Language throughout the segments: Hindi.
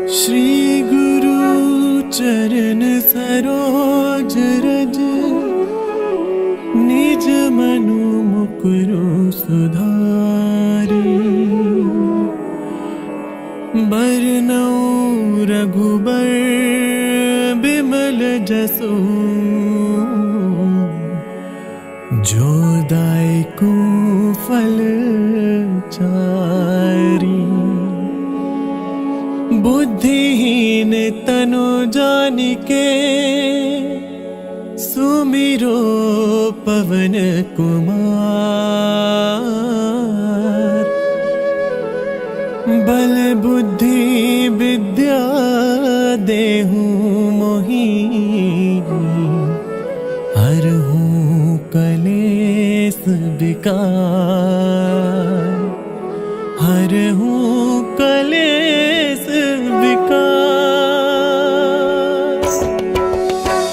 श्री गुरु चरण सरोज रज, निज मनु मुकुरु सुधारी। बरनउँ रघुबर बिमल जसु, जो दायकु फल चारी। बुद्धिहीन तनु जानिके, सुमिरो पवन कुमार। बल बुद्धि विद्या देहु मोहि, हरहु कलेस विकार। हरहु कलेस विकार।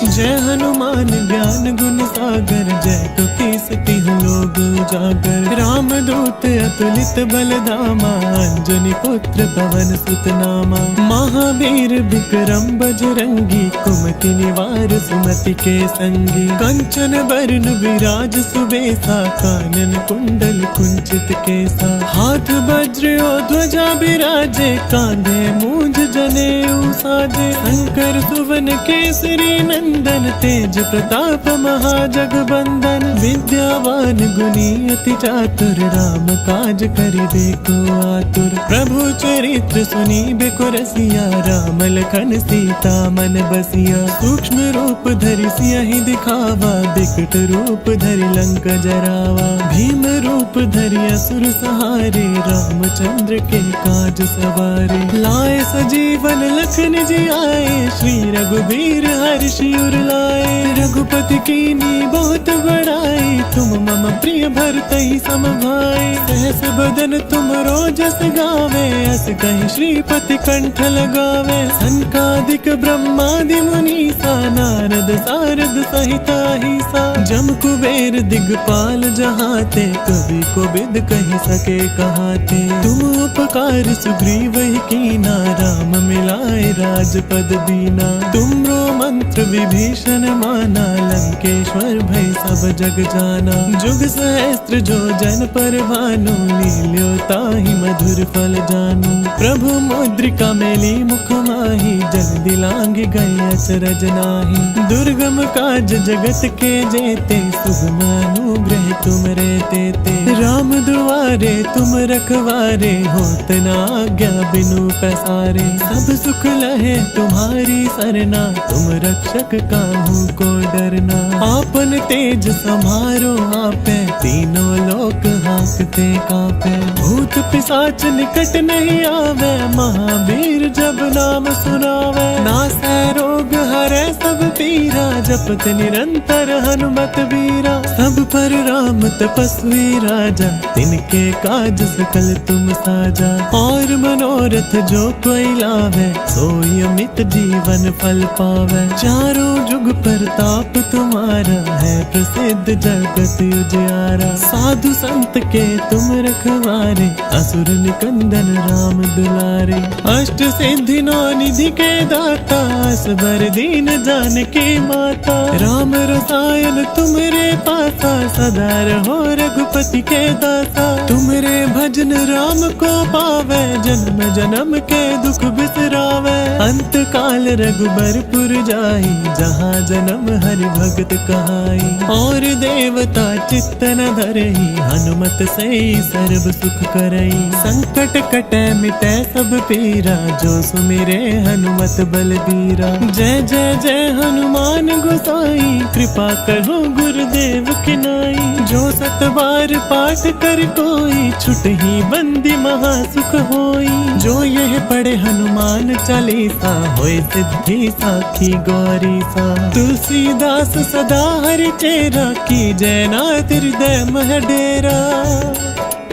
जय हनुमान ज्ञान गुण सागर, जय कपीस तिहुँ लोक उजागर। राम दूत अतुलित बल धामा, अंजनी पुत्र पवन सुत नामा। महावीर विक्रम बजरंगी, कुमति निवार सुमति के संगी। कंचन बरन विराज सुबेसा, कानन कुंडल कुंचित केसा। हाथ वज्र और ध्वजा बिराजे, कांधे मूंज जनेऊ साजे। शंकर सुवन केसरी नंदन, तेज प्रताप महाजगबंदन। विद्यावान गुणी अति चातुर, राम काज करिबे को आतुर। प्रभु चरित्र सुनिबे को रसिया, राम लखन सीता मन बसिया। सूक्ष्म रूप धरि सियहि दिखावा, बिकट रूप धरि लंक जरावा। भीम रूप धरि असुर सहारे, रामचंद्र के काज सवारे। लाए सजीवन लखन जियाए, श्री रघुबीर हर्षि उर लाए। रघुपति कीन्ही बहुत बड़ाई, तुम मम प्रिय भरतहि सम भाई। सहस बदन तुम रोजस गावे, अस कहि श्रीपति कंठ लगावे। सनकादिक ब्रह्मादि मुनीसा, नारद सारद सहित अहिसा। जम कुबेर दिगपाल जहाते, कवि कोविद कहि सके कहाते। तुम उपकार सुग्रीवहि कीना, राम मिलाए राजपद दीना। तुमरो मंत्र विभीषण माना, लंकेश्वर भय सब जग जाना। जुग सहस्त्र जो जन पर भानु, लील्यो ताहि मधुर फल जानू। प्रभु मुद्रिका मेली मुख माहि, जन दिलांग गए अचरज नाहि। दुर्गम काज जगत के जेते, सुगम अनुग्रह तुम रे तेते। राम दुआरे तुम रखवारे, होत न आज्ञा बिनु पैसारे। सब सुख लहे तुम्हारी सरना, तुम रक्षक काहू को डरना। आपन तेज समारो आपे, तीनों लोक हांकते कांपे। भूत पिशाच निकट नहीं आवे, महावीर जब नाम सुनावे। नासै रोग हरै सब पीरा, जपत निरंतर हनुमत वीरा। सब पर राम तपस्वी राजा, तिनके काज सकल तुम साजा। और मनोरथ जो कोई लावे, सोई अमित जीवन फल पावे। चारों जुग परताप तुम्हारा, है प्रसिद्ध जगत उजियारा। साधु संत के तुम रखवारे, असुर निकंदन राम दुलारे। अष्ट सिद्धि नौ निधि के दाता, असबर दीन जानकी माता। राम रसायन तुमरे पासा, सदा रहो रघुपति के दासा। तुमरे भजन राम को पावे, जन्म जन्म के दुख बिसरावे। अंत काल रघुबरपुर जाई, जहाँ जन्म हरि भगत कहाई। और देवता चित्त न धरई, हनुमत से सर्व सुख करई। संकट कटै मिटै सब पीरा, जो सुमिरे हनुमत बलबीरा। जय जय जय हनुमान गोसाई, कृपा करो गुरुदेव की नाई। जो सत बार पाठ कर कोई, छुटहि बंदी महा सुख होई। जो यह पढ़े हनुमान चालीसा, होय सिद्धि साखी गौरी सा। तुलसीदास सदा हरि चेरा, की जय नाथ हृदय मह डेरा।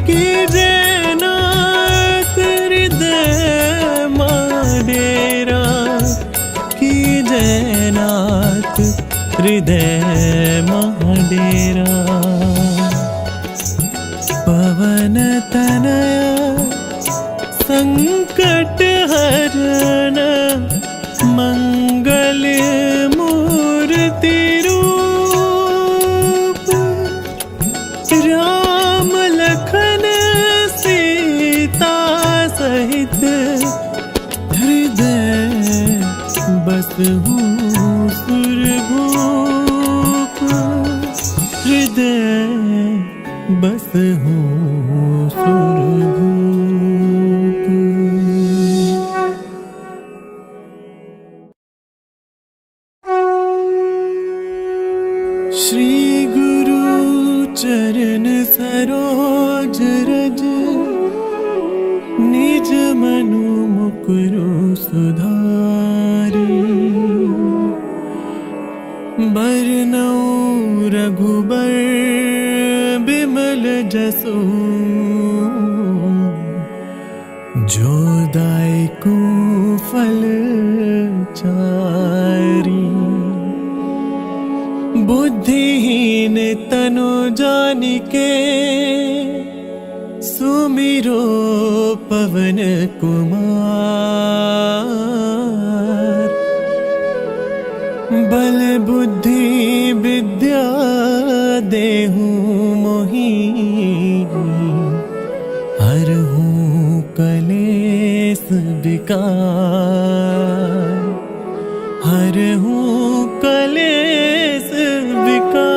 की जय नाथ हृदय मह डेरा। की जय नाथ हृदय मह डेरा। पवन तनया संकट हरण मंगल मूर्ति रूप, राम लखन सीता सहित हृदय बसहु सुरभूप, हृदय बसहु सुरभूप। श्री गुरु चरण सरोज रज, निज मनु मुकुरु सुधारी, बरनउँ रघुबर बिमल जसु, जो दायकु फल चारी। बुद्धिहीन तनु जानिके, सुमिरो पवन कुमार। बल बुद्धि विद्या देहु मोहि, हरहु कलेस विकार, हरहु कलेस विकार।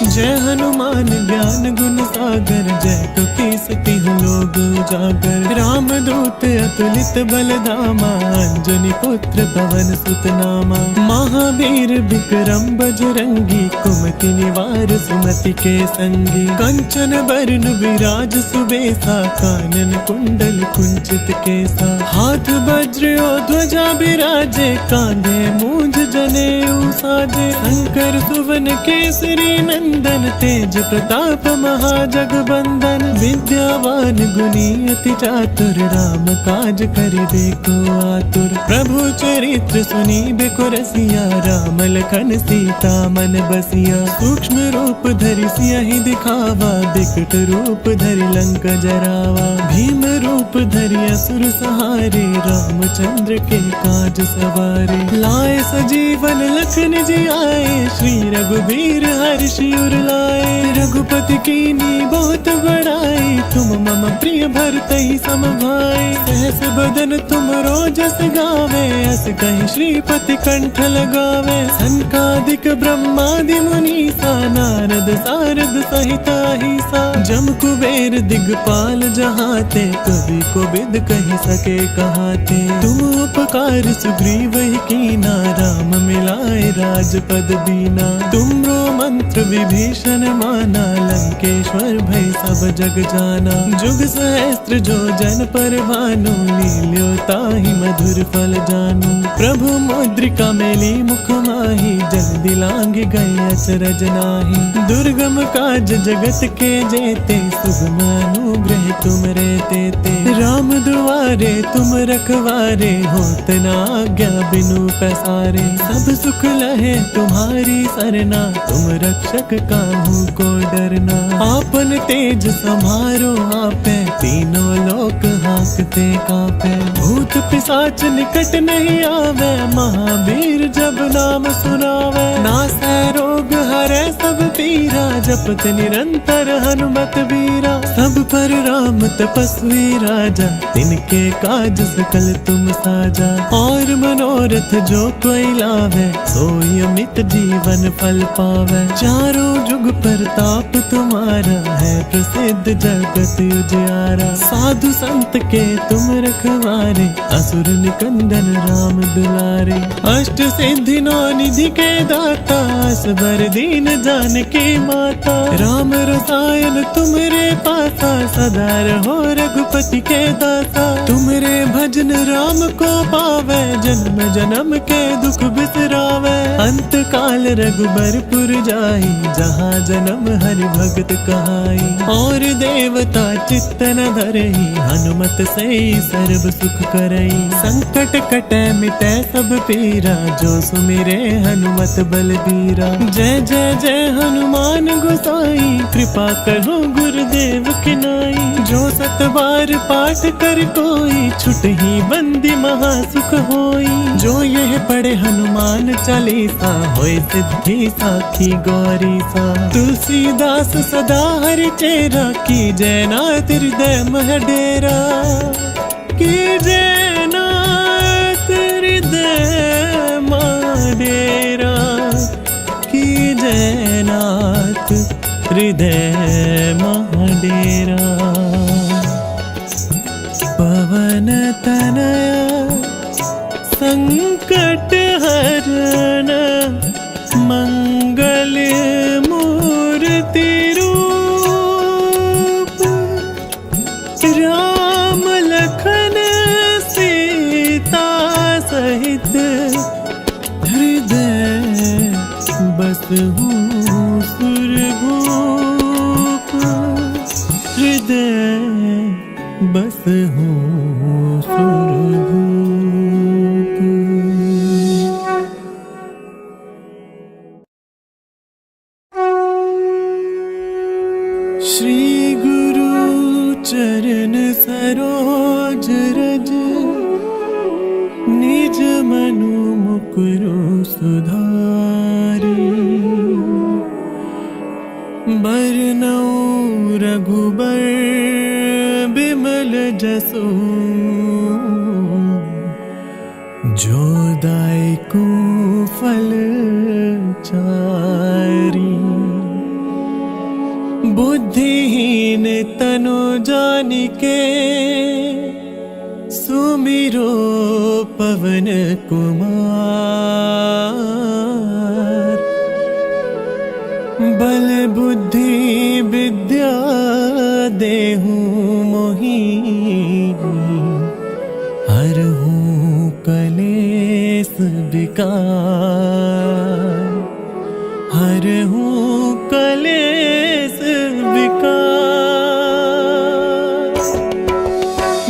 जय हनुमान ज्ञान गुण सागर, जय कपीस तिहु लोक उजागर। राम दूत अतुलित बल धामा, अंजनी पुत्र पवन सुत नामा। महावीर विक्रम बजरंगी, कुमति निवार सुमति के संगी। कंचन बरन विराज सुबेसा, कानन कुंडल कुंचित केसा। हाथ वज्र और ध्वजा बिराजे, कांधे मूंज जनेऊ साजे। शंकर सुवन केसरी नंदन, तेज प्रताप महाजगबंदन। विद्यावान गुणी अति चातुर, राम काज करिबे को आतुर। प्रभु चरित्र सुनिबे को रसिया, राम लखन सीता मन बसिया। सूक्ष्म रूप धरि सियहि दिखावा, बिकट रूप धरि लंक जरावा। भीम रूप धरि असुर सहारे, रामचंद्र के काज सवारे। लाए सजीवन लखन जियाए, श्री रघुबीर हर्षि उर लाए। रघुपति कीन्ही बहुत बड़ाई, तुम मम प्रिय भरतहि सम भाई। सहस बदन तुम रोजस गावे, अस कहि श्रीपति कंठ लगावे। सनकादिक ब्रह्मादि मुनीसा, नारद सारद सहित अहिसा। जम कुबेर दिगपाल जहाते, कवि कोविद कहि सके कहाते। तुम उपकार सुग्रीवहि कीना, राम मिलाए राजपद दीना। तुमरो मंत्र विभीषण माना, लंकेश्वर भय सब जग जाना। जुग सहस्त्र जो जन पर भानु, लील्यो ताहि मधुर फल जानू। प्रभु मुद्रिका मेली मुख माहि, जल दिलांघि गए अचरज नाहि। दुर्गम काज जगत के जेते, सुगम अनुग्रह तुम रे तेते। राम दुआरे तुम रखवारे, होत न आज्ञा बिनु पैसारे। सब सुख लहे तुम्हारी सरना, तुम रक्षक काहू को डरना। आपन तेज समारो आपे, तीनों लोक हांकते कांपे। भूत पिशाच निकट नहीं आवे, महावीर जब नाम सुनावे। नासै रोग हरै सब पीरा, जपत निरंतर हनुमत वीरा। सब पर राम तपस्वी राजा, तिनके काज सकल तुम साजा। और मनोरथ जो कोई लावे, सोई अमित जीवन फल पावे। चारों जुग प्रताप तुम्हारा, है प्रसिद्ध जगत उजियारा। साधु संत के तुम रखवारे, असुर निकंदन राम दुलारे। अष्ट सिद्धि नौ निधि के दाता, असबर दीन जानकी माता। राम रसायन तुमरे पासा, सदा रहो रघुपति के दासा। तुमरे भजन राम को पावे, जन्म जन्म के दुख बिसरावे। अंत काल रघुबरपुर जाई, जहाँ जन्म हरि भगत कहाई। और देवता चित्त न धरई, हनुमत से सर्व सुख करई। संकट कटै मिटै सब पीरा, जो सुमिरे हनुमत बलबीरा। जय जय जय हनुमान गोसाई, कृपा करो गुरुदेव की नाई। जो 7 बार पाठ कर कोई छुट ही बंदी महासुख होई। जो यह पढ़े हनुमान चालीसा होए सिद्धि साखी गौरी सा। तुलसीदास सदा हरि चेरा की जयनाथ हृदय मह डेरा। की जयनाथ हृदय मह डेरा। की जयनाथ हृदय मह डेरा। पवन तनया संकट हरण मंगल मूर्ति रूप। राम लखन सीता सहित हृदय बसहु सुरभूप। हृदय बसहु सुरभूप। श्री गुरु चरण सरोज रज निज मनु मुकुरु सुधारी। बरनउँ रघुबर बिमल जसु जो दायकु फल चारी। बुद्धिहीन तनु जानिके सुमिरो पवन कुमार। बल बुद्धि विद्या देहु मोहि हरहु कलेस विकार। हरहु कलेस विकार।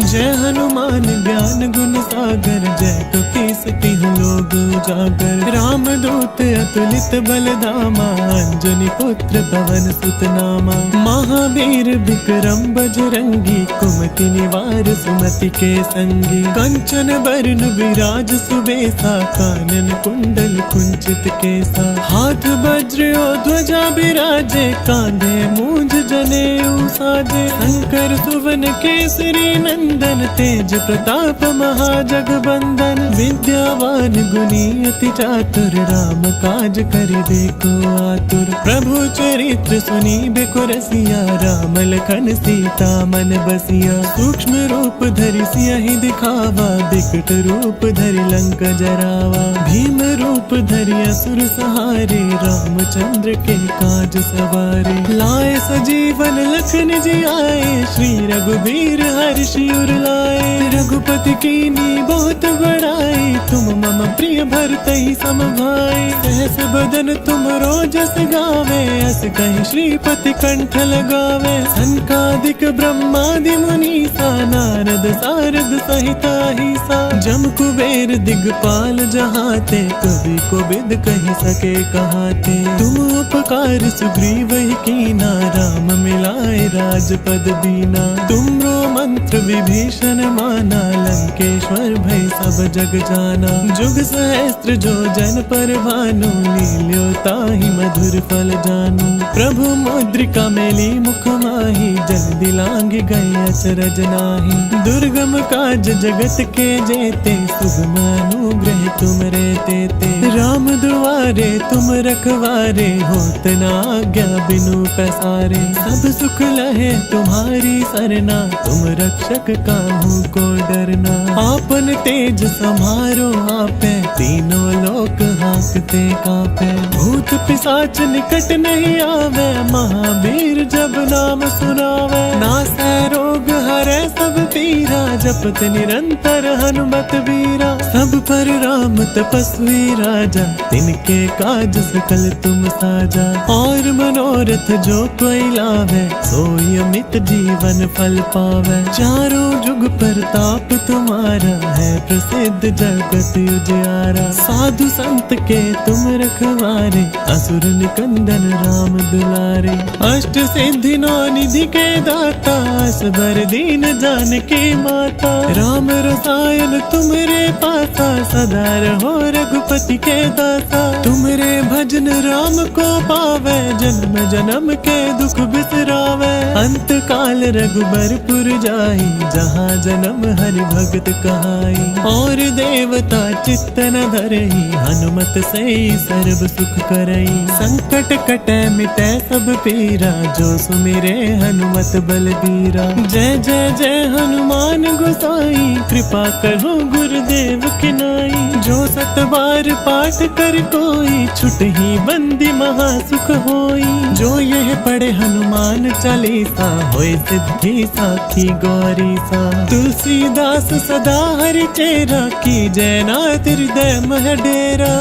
जय हनुमान ज्ञान गुण सागर जय कपीस तिहु लोक उजागर। राम दूत अतुलित बल धामा अंजनी पुत्र पवन सुत नामा। महावीर विक्रम बजरंगी कुमति निवार सुमति के संगी। कंचन बरन विराज सुबेसा कानन कुंडल कुंचित केसा। हाथ वज्र और ध्वजा बिराजे कांधे मूंज जनेऊ साजे। शंकर सुवन केसरी नंदन तेज प्रताप महाजगबंदन। विद्यावान गुणी अति चातुर राम काज करिबे को आतुर। प्रभु चरित्र सुनिबे रसिया राम लखन सीता मन बसिया। सूक्ष्म रूप धरि सियहि दिखावा बिकट रूप धरि लंक जरावा। भीम रूप धरि असुर सहारे रामचंद्र के काज सवारे। लाए सजीवन लखन जियाए श्री रघुबीर हर्षि उर लाए। रघुपति कीनी बहुत बड़ाई तुम मम प्रिय भरतहि सम भाई। सहस बदन तुम रोजस गावे अस कहि श्रीपति कंठ लगावे। सनकादिक ब्रह्मादि मुनीसा नारद सारद सहित अहिसा। जम कुबेर दिगपाल जहाते कवि कोविद कहि सके कहाते। तुम उपकार सुग्रीव ही कीना राम मिलाए राजपद दीना। तुमरो मंत्र विभीषण माना लंकेश्वर भय सब जग जाना। जुग सहस्त्र जो जन पर भानु लील्यो ताहि मधुर फल जानू। प्रभु मुद्रिका मेली मुख माहि जल्दी लांग गए अचरज नाहि। दुर्गम काज जगत के जेते सुगम अनुग्रह तुम रे तेते। राम दुआरे तुम रखवारे होत न आज्ञा बिनु पैसारे। सब सुख लहे तुम्हारी सरना तुम रक्षक काहू को डरना। आपन तेज समारो आपे तीनों लोक हांकते कांपे। भूत पिशाच निकट नहीं आवे महावीर जब नाम सुनावे। नासै रोग हरै सब पीरा जपत निरंतर हनुमत वीरा। सब पर राम तपस्वी राजा, तिनके काज सकल तुम साजा। और मनोरथ जो कोई लावे, सोई अमित जीवन फल पावे। चारों जुग प्रताप तुम्हारा, है प्रसिद्ध जगत उजियारा। साधु संत के तुम रखवारे, असुर निकंदन राम दुलारे। अष्ट सिद्धि नौ निधि के दाता, असबर दीन जानकी माता। राम रसायन तुम्हारे पासा, सदा रहो रघुपति के दासा। तुम्हारे भजन राम को पावे, जन्म जन्म के दुख बिसरावे। अंत काल रघुबरपुर जाई, जहाँ जन्म हरि भगत कहाई। और देवता चित्त न धरई, हनुमत से सर्व सुख करई। संकट कटे मिटे सब पीरा, जो सुमिरे हनुमत बलबीरा। जय जय जय हनुमान गोसाई, कृपा करो गुरुदेव की नाई। जो सत बार पाठ कर कोई, छुटहि बंदी महासुख होई। जो यह पढ़े हनुमान चालीसा, होय सिद्धि साखी गौरी सा। तुलसीदास सदा हरि चेरा, की जय नाथ हृदय मह डेरा।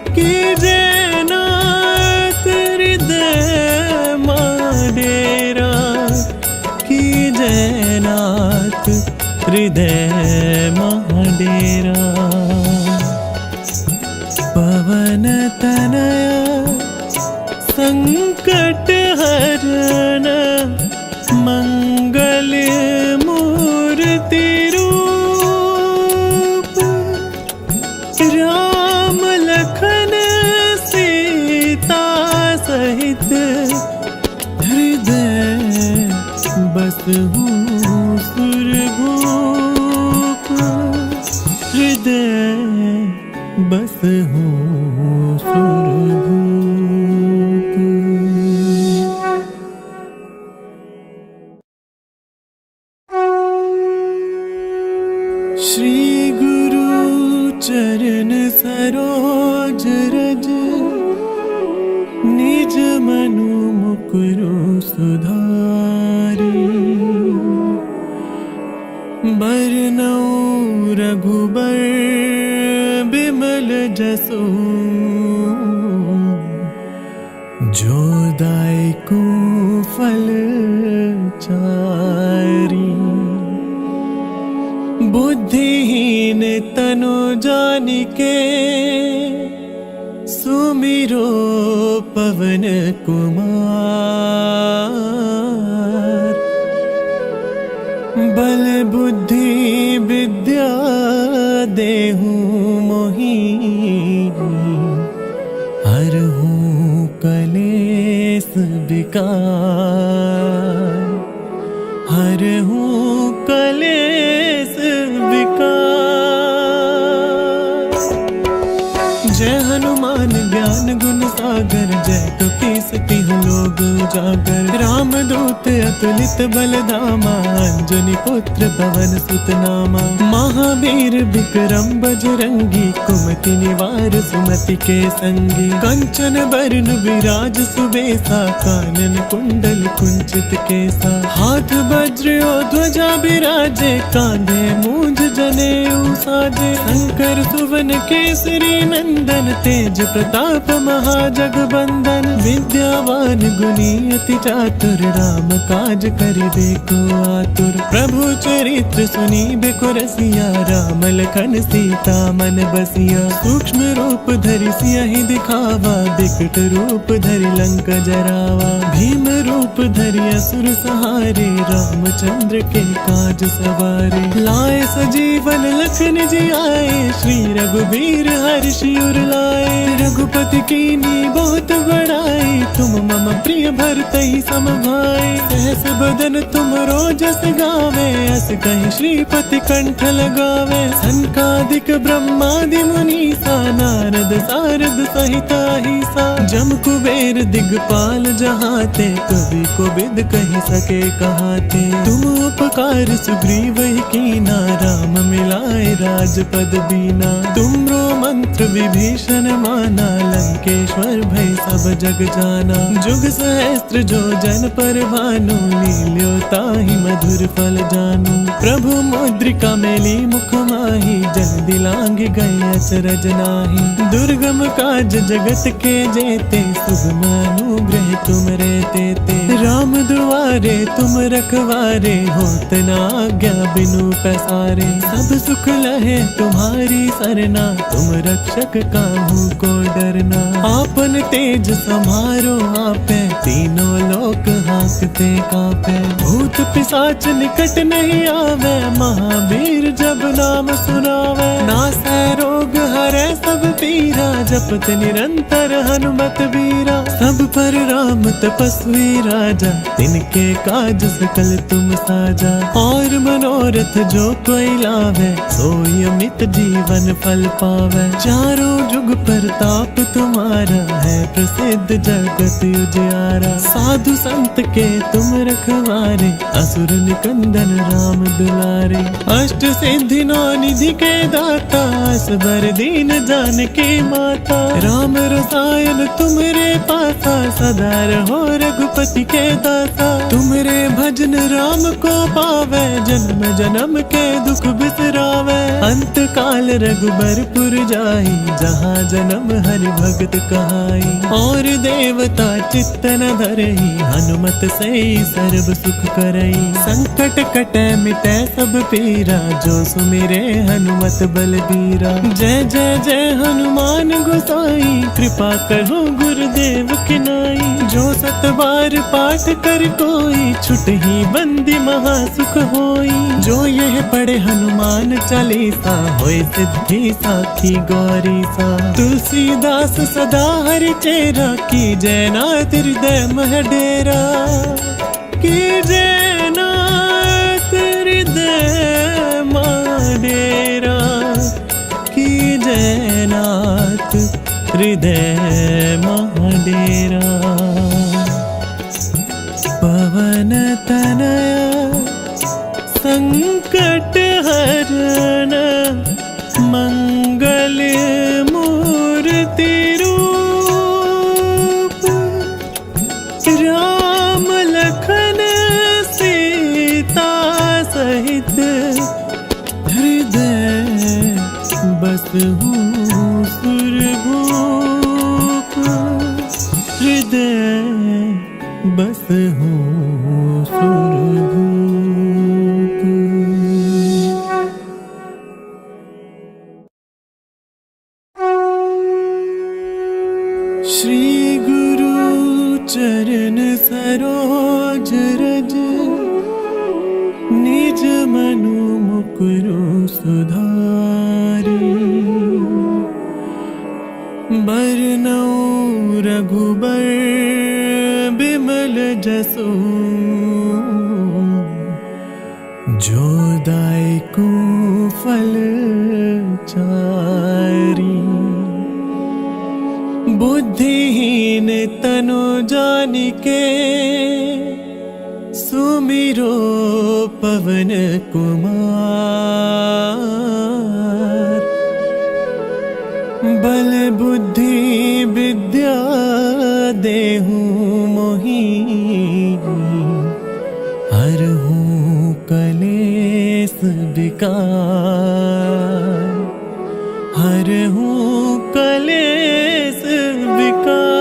की जय नाथ हृदय मह डेरा। की जय नाथ हृदय मह डेरा। पवन तनया संकट हरण, मंगल मूर्ति रूप। राम लखन सीता सहित, हृदय बसहु सुरभूप। हृदय बसहु सुरभूप। श्री गुरु चरण सरोज रज, निज मनु मुकुरु सुधारी। बरनउँ रघुबर बिमल जसु, जो दायकु फल चारी। बुद्धिहीन तनु जानिके, सुमिरो पवन कुमार। बल बुद्धि विद्या देहु मोहि, हरहु कलेस विकार। हरहु कलेस विकार। जय हनुमान ज्ञान गुण सागर, जय कपीस तिहुँ लोक उजागर। राम दूत अतुलित बल धामा, अंजनी पुत्र पवन सुत नामा। महावीर विक्रम बजरंगी, कुमति निवार सुमति के संगी। कंचन बरन विराज सुबेसा, कानन कुंडल कुंचित केसा। हाथ वज्र और ध्वजा बिराजे, कांधे मूंज जनेऊ साजे। शंकर सुवन केसरी नंदन, तेज प्रताप महाजगबंदन। विद्यावान गुणी अति चातुर, राम काज करिबे को आतुर। प्रभु चरित्र सुनिबे को रसिया, राम लखन सीता मन बसिया। सूक्ष्म रूप धरि सियहि दिखावा, बिकट रूप धरि लंक जरावा। भीम रूप धरि असुर सहारे, रामचंद्र के काज सवारे। लाए सजीवन लखन जियाए, श्री रघुबीर हर्षि उर लाए। रघुपति कीन्ही बहुत बड़ाई, तुम मम प्रिय भरतहि सम भाई। सहस बदन तुम रोजस गावे, अस कहि श्रीपति कंठ लगावे। सनकादिक ब्रह्मादि मुनीसा, नारद सारद सहित अहिसा। जम कुबेर दिगपाल जहाते, कवि कोविद कहि सके कहाते। तुम उपकार सुग्रीव ही कीना, राम मिलाए राजपद दीना। तुमरो मंत्र विभीषण माना, लंकेश्वर भय सब जग जाना। जाना। जुग सहस्त्र जो जन पर भानु, लील्यो ताहि मधुर फल जानू। प्रभु मुद्रिका मेली मुख माही, जल दिलांग गए अचरज नाही। दुर्गम काज जगत के जेते, सुगम अनुग्रह तुम रे तेते। राम दुआरे तुम रखवारे, होत न आज्ञा बिनु पैसारे। सब सुख लहे तुम्हारी सरना, तुम रक्षक काहू को डरना। आपन तेज समारो आपे, तीनों लोक हाँकते कापे। भूत पिशाच निकट नहीं आवे, महावीर जब नाम सुनावे। नासै रोग हरै सब पीरा, जपत निरंतर हनुमत बीरा। सब पर राम तपस्वी राजा, तिनके काज सकल तुम साजा। और मनोरथ जो कोई लावे, सोई अमित जीवन फल पावे। चारों जुग प्रताप तुम्हारा, है प्रसिद्ध जगत उजियारा। साधु संत के तुम रखवारे, असुर निकंदन राम दुलारे। अष्ट सिद्धि नौ निधि के दाता, असबर दीन जानकी माता। राम रसायन तुमरे पासा, सदा रहो रघुपति के दासा। तुमरे भजन राम को पावे, जन्म जन्म के दुख बिसरावे। अंत काल रघुबरपुर जाई, जहाँ जन्म हरि भगत कहाई। और देवता चित्त न धरई, हनुमत से सर्व सुख करई। संकट कटै मिटै सब पीरा, जो सुमिरे हनुमत बलबीरा। जय जय जय हनुमान गोसाई, कृपा करो गुरुदेव की नाई। जो सत बार पाठ कर कोई, छुटहि बंदी महा सुख होई। जो यह पढ़े हनुमान चालीसा, होय सिद्धि साखी गौरी सा। तुलसीदास सदा हरि चेरा, की जय नाथ हृदय मह डेरा। की जय नाथ हृदय मह डेरा। की जय नाथ हृदय मह डेरा। पवन तनया संकट हरण, मंगल मूर्ति रूप। राम लखन सीता सहित, हृदय बसहु सुरभूप। हृदय बसहु सुरभूप। श्री गुरु चरण सरोज रज, निज मनु मुकुरु सुधारी। बरनउँ रघुबर बिमल जसु, जो दायकु फल चारी। बुद्धिहीन तनु जानिके, सुमिरो पवन कुमार। बल बुद्धि विद्या देहु मोहि, हरहु कलेस विकार। हरहु कलेस विकार।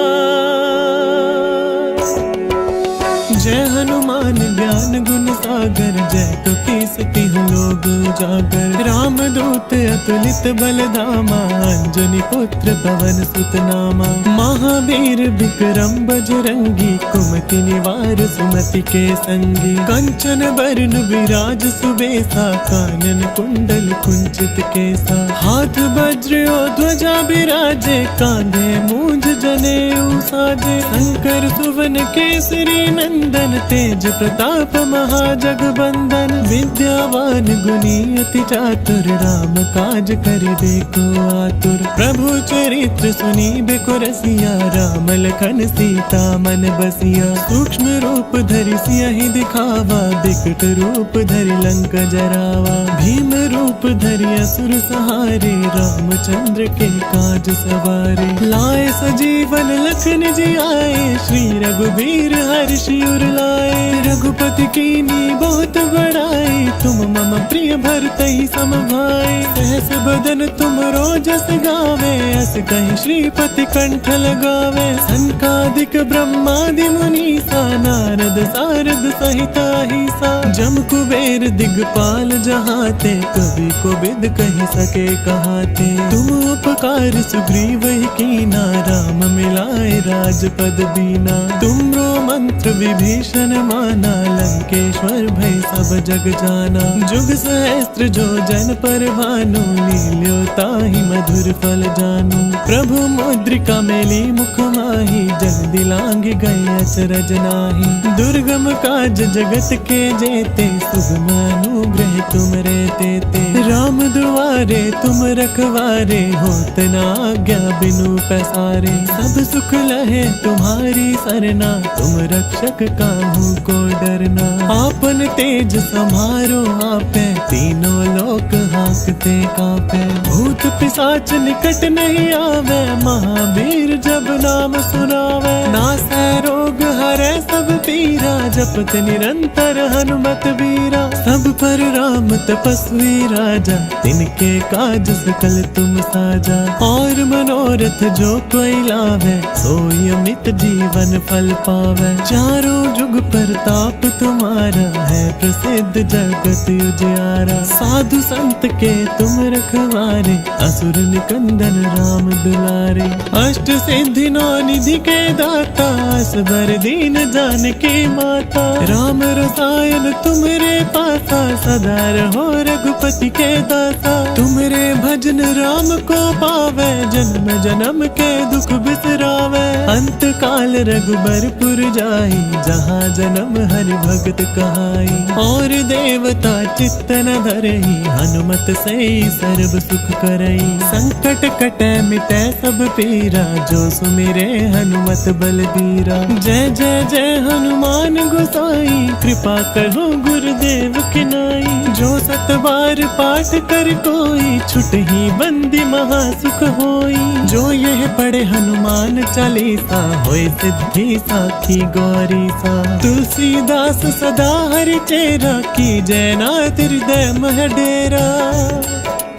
जय हनुमान ज्ञान गुण सागर, जय कपीस तिहुँ लोक उजागर। राम दूत अतुलित बल धामा, अंजनी पुत्र पवन सुत नामा। महावीर विक्रम बजरंगी, कुमति निवार सुमति के संगी। कंचन बरन विराज सुबेसा, कानन कुंडल कुंचित केसा। हाथ वज्र और ध्वजा बिराजे, कांधे मूंज जनेऊ साजे। शंकर सुवन केसरी नंदन, तेज प्रताप महाजगबंदन। विद्यावान सुनी अति चातुर, राम काज करिबे को आतुर। प्रभु चरित्र सुनी बेको रसिया, राम लखन सीता मन बसिया। सूक्ष्म रूप धरि सियहि दिखावा, बिकट रूप धरि लंक जरावा। भीम रूप धरि असुर सहारे, रामचंद्र के काज सवारे। लाए सजीवन लखन जी आए, श्री रघुबीर हर्षि उर लाए। रघुपति कीनी बहुत बड़ाई, तुम मम प्रिय भरतहि सम भाई। सहस बदन तुम रोजस गावे, अस कहि श्रीपति कंठ लगावे। सनकादिक ब्रह्मादि मुनीसा, नारद सारद सहित अहिसा। जम कुबेर दिगपाल जहाते, कवि कोविद कहि सके कहाते। तुम उपकार सुग्रीव ही कीना, राम मिलाए राजपद दीना। तुमरो मंत्र विभीषण माना, लंकेश्वर भय सब जग जाना। जुग सहस्त्र जो जन पर भानु, लील्यो ताहि मधुर फल जानु। प्रभु मुद्रिका मेली मुख माहि, जग दिलांग गए अचरज नाहि। दुर्गम काज जगत के जेते, सुगम अनुग्रह तुम रे तेते। राम दुआरे तुम रखवारे, होत न आज्ञा बिनु पैसारे। सब सुख लहे तुम्हारी सरना, तुम रक्षक काहू को डरना। आपन तेज समारो आपे, तीनों लोक हांकते कांपे। भूत पिशाच निकट नहीं आवे, महावीर जब नाम सुनावे। नासै रोग हरै सब पीरा, जपत निरंतर हनुमत वीरा। सब पर राम तपस्वी राजा, तिनके काज सकल तुम साजा। और मनोरथ जो कोई लावे, सोई अमित जीवन फल पावे। चारों जुग परताप तुम्हारा, है प्रसिद्ध जगत उजियारा। साधु संत के तुम रखवारे, असुर निकंदन राम दुलारे। अष्ट सिद्धि नौ निधि के दाता, असबर दीन जानकी माता। राम रसायन तुमरे पासा, सदा रहो रघुपति के दासा। तुमरे भजन राम को पावे, जन्म जन्म के दुख बिसरावे। अंत काल रघुबरपुर जाई, जहाँ जन्म हरि भगत कहाई। और देवता चित्त न धरई, हनुमत से सर्व सुख करई। संकट कटे मिटे सब पीरा, जो सुमिरे हनुमत बलबीरा। जय जय जय हनुमान गोसाई, कृपा करो गुरुदेव की नाई। जो सत बार पाठ कर कोई, छुटहि बंदी महा सुख होई। जो यह पढ़े हनुमान चालीसा, होय सिद्धि साखी गौरी सा। तुलसीदास सदा हरि चेरा, की जय नाथ हृदय मह डेरा।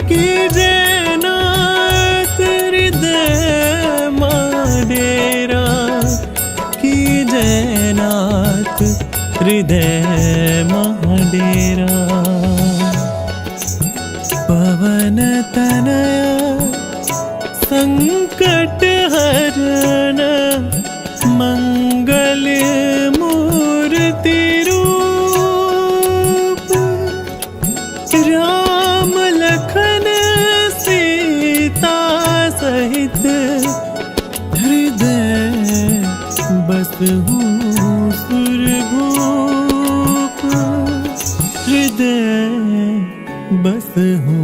की जय नाथ हृदय मह डेरा। की जय नाथ हृदय मह डेरा। पवन तनया संकट हरण, मंगल मूर्ति रूप। राम लखन सीता सहित, हृदय बसहु सुरभूप। हृदय बसहु